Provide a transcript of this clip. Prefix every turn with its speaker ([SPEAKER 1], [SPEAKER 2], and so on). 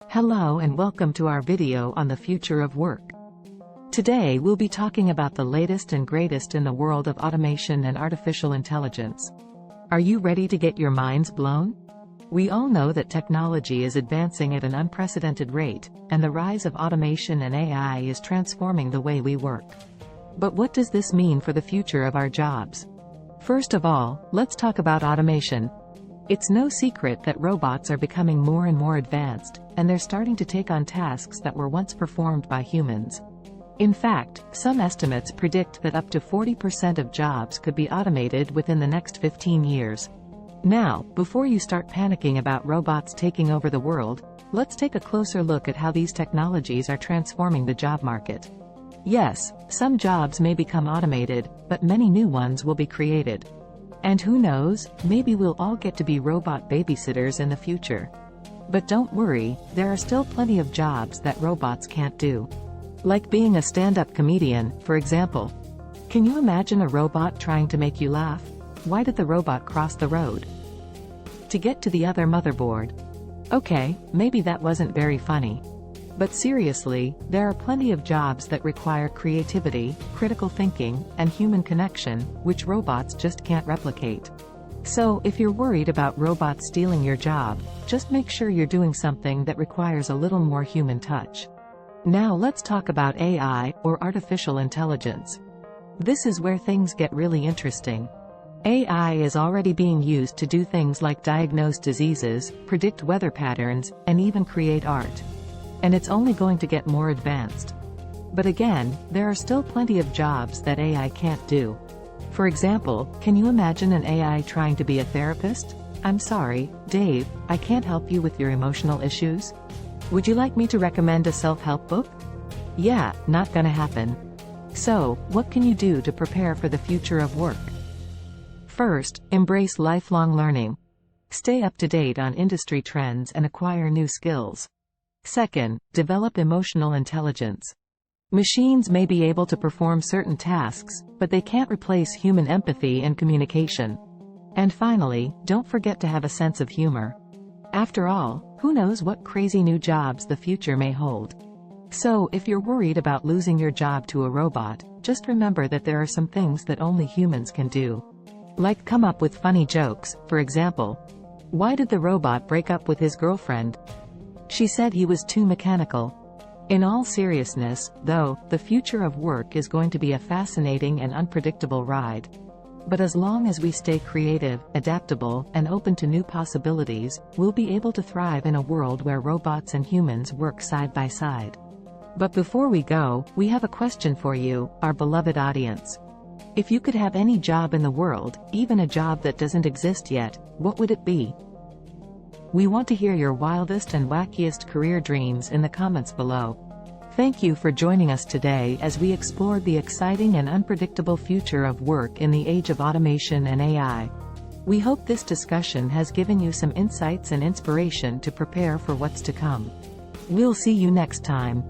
[SPEAKER 1] Hello and welcome to our video on the future of work. Today we'll be talking about the latest and greatest in the world of automation and artificial intelligence. Are you ready to get your minds blown? We all know that technology is advancing at an unprecedented rate, and the rise of automation and AI is transforming the way we work. But what does this mean for the future of our jobs? First of all, let's talk about automation. It's no secret that robots are becoming more and more advanced, and they're starting to take on tasks that were once performed by humans. In fact, some estimates predict that up to 40% of jobs could be automated within the next 15 years. Now, before you start panicking about robots taking over the world, let's take a closer look at how these technologies are transforming the job market. Yes, some jobs may become automated, but many new ones will be created. And who knows, maybe we'll all get to be robot babysitters in the future. But don't worry, there are still plenty of jobs that robots can't do. Like being a stand-up comedian, for example. Can you imagine a robot trying to make you laugh? Why did the robot cross the road? To get to the other motherboard. Okay, maybe that wasn't very funny. But seriously, there are plenty of jobs that require creativity, critical thinking, and human connection, which robots just can't replicate. So, if you're worried about robots stealing your job, just make sure you're doing something that requires a little more human touch. Now let's talk about AI, or artificial intelligence. This is where things get really interesting. AI is already being used to do things like diagnose diseases, predict weather patterns, and even create art. And it's only going to get more advanced. But again, there are still plenty of jobs that AI can't do. For example, can you imagine an AI trying to be a therapist? I'm sorry, Dave, I can't help you with your emotional issues. Would you like me to recommend a self-help book? Yeah, not gonna happen. So, what can you do to prepare for the future of work? First, embrace lifelong learning. Stay up to date on industry trends and acquire new skills. Second, develop emotional intelligence. Machines may be able to perform certain tasks, but they can't replace human empathy and communication. And finally, don't forget to have a sense of humor. After all, who knows what crazy new jobs the future may hold. So, if you're worried about losing your job to a robot, just remember that there are some things that only humans can do. Like come up with funny jokes, for example. Why did the robot break up with his girlfriend? She said he was too mechanical. In all seriousness, though, the future of work is going to be a fascinating and unpredictable ride. But as long as we stay creative, adaptable, and open to new possibilities, we'll be able to thrive in a world where robots and humans work side by side. But before we go, we have a question for you, our beloved audience. If you could have any job in the world, even a job that doesn't exist yet, what would it be? We want to hear your wildest and wackiest career dreams in the comments below. Thank you for joining us today as we explored the exciting and unpredictable future of work in the age of automation and AI. We hope this discussion has given you some insights and inspiration to prepare for what's to come. We'll see you next time.